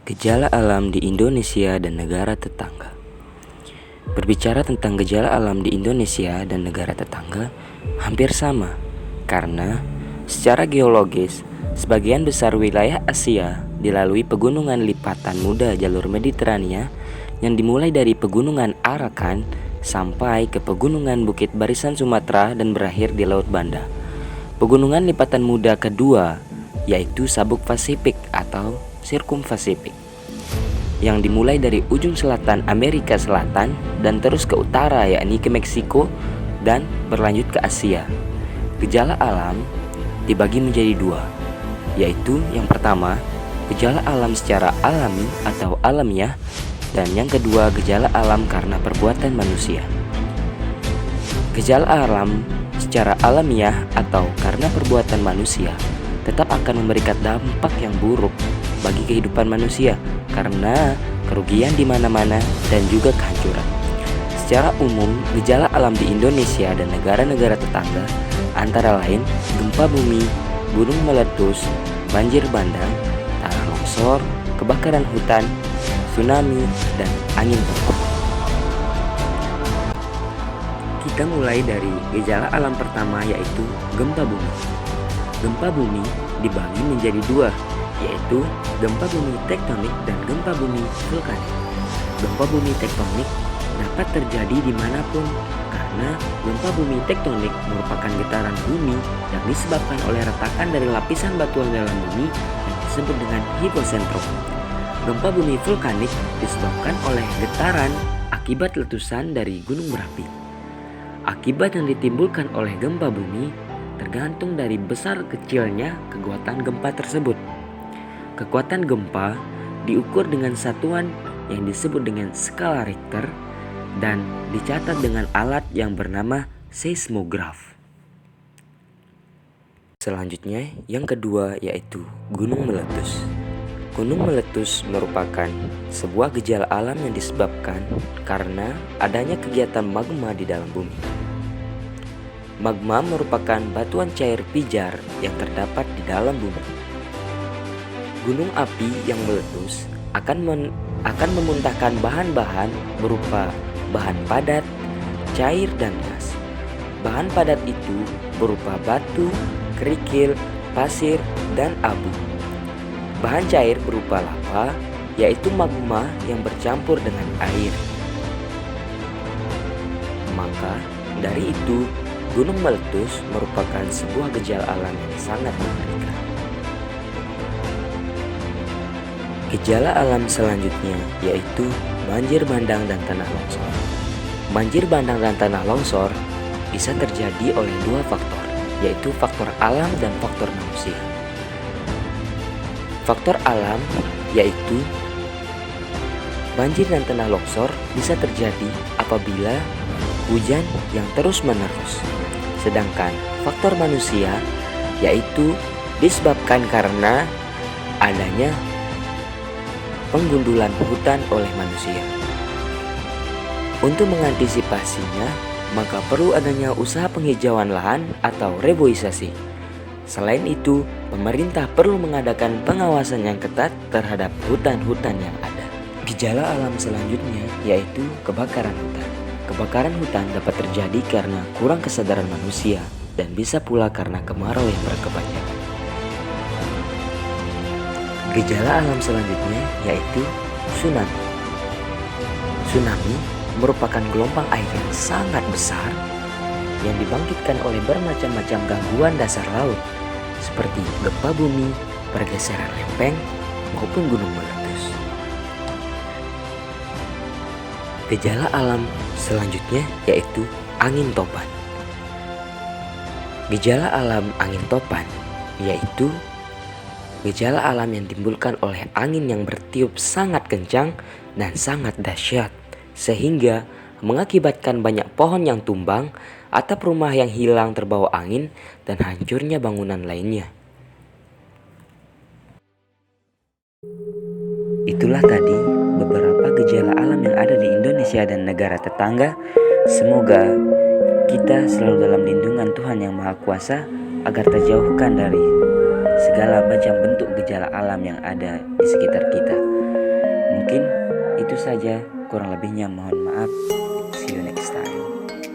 Gejala alam di Indonesia dan negara tetangga. Berbicara tentang gejala alam di Indonesia dan negara tetangga hampir sama, karena secara geologis sebagian besar wilayah Asia dilalui pegunungan lipatan muda jalur Mediterania yang dimulai dari pegunungan Arakan sampai ke pegunungan Bukit Barisan Sumatera dan berakhir di Laut Banda. Pegunungan lipatan muda kedua yaitu Sabuk Pasifik atau Sirkumfasifik, yang dimulai dari ujung selatan Amerika Selatan dan terus ke utara yakni ke Meksiko dan berlanjut ke Asia. Gejala alam dibagi menjadi dua, yaitu yang pertama gejala alam secara alami atau alamiah, dan yang kedua gejala alam karena perbuatan manusia. Gejala alam secara alamiah atau karena perbuatan manusia tetap akan memberikan dampak yang buruk bagi kehidupan manusia karena kerugian di mana-mana dan juga kehancuran. Secara umum, gejala alam di Indonesia dan negara-negara tetangga antara lain gempa bumi, gunung meletus, banjir bandang, tanah longsor, kebakaran hutan, tsunami, dan angin topan. Kita mulai dari gejala alam pertama yaitu gempa bumi. Gempa bumi dibagi menjadi dua, yaitu gempa bumi tektonik dan gempa bumi vulkanik. Gempa bumi tektonik dapat terjadi dimanapun karena gempa bumi tektonik merupakan getaran bumi yang disebabkan oleh retakan dari lapisan batuan dalam bumi yang disebut dengan hipocentrum. Gempa bumi vulkanik disebabkan oleh getaran akibat letusan dari gunung berapi. Akibat yang ditimbulkan oleh gempa bumi tergantung dari besar kecilnya kekuatan gempa tersebut. Kekuatan gempa diukur dengan satuan yang disebut dengan skala Richter dan dicatat dengan alat yang bernama seismograf. Selanjutnya, yang kedua yaitu gunung meletus. Gunung meletus merupakan sebuah gejala alam yang disebabkan karena adanya kegiatan magma di dalam bumi. Magma merupakan batuan cair pijar yang terdapat di dalam bumi. Gunung api yang meletus akan memuntahkan bahan-bahan berupa bahan padat, cair, dan gas. Bahan padat itu berupa batu, kerikil, pasir, dan abu. Bahan cair berupa lava, yaitu magma yang bercampur dengan air. Maka dari itu, gunung meletus merupakan sebuah gejala alam yang sangat mengerikan. Gejala alam selanjutnya yaitu banjir bandang dan tanah longsor. Banjir bandang dan tanah longsor bisa terjadi oleh dua faktor, yaitu faktor alam dan faktor manusia. Faktor alam yaitu banjir dan tanah longsor bisa terjadi apabila hujan yang terus-menerus. Sedangkan faktor manusia yaitu disebabkan karena adanya penggundulan hutan oleh manusia. Untuk mengantisipasinya, maka perlu adanya usaha penghijauan lahan atau reboisasi. Selain itu, pemerintah perlu mengadakan pengawasan yang ketat terhadap hutan-hutan yang ada. Gejala alam selanjutnya yaitu kebakaran hutan. Kebakaran hutan dapat terjadi karena kurang kesadaran manusia dan bisa pula karena kemarau yang berkepanjangan. Gejala alam selanjutnya yaitu tsunami. Tsunami merupakan gelombang air yang sangat besar yang dibangkitkan oleh bermacam-macam gangguan dasar laut seperti gempa bumi, pergeseran lempeng, maupun gunung meletus. Gejala alam selanjutnya yaitu angin topan. Gejala alam angin topan yaitu gejala alam yang ditimbulkan oleh angin yang bertiup sangat kencang dan sangat dahsyat sehingga mengakibatkan banyak pohon yang tumbang, atap rumah yang hilang terbawa angin, dan hancurnya bangunan lainnya. Itulah tadi beberapa gejala alam yang ada di Indonesia dan negara tetangga. Semoga kita selalu dalam lindungan Tuhan Yang Maha Kuasa agar terjauhkan dari segala macam bentuk gejala alam yang ada di sekitar kita. Itu saja, kurang lebihnya mohon maaf. See you next time.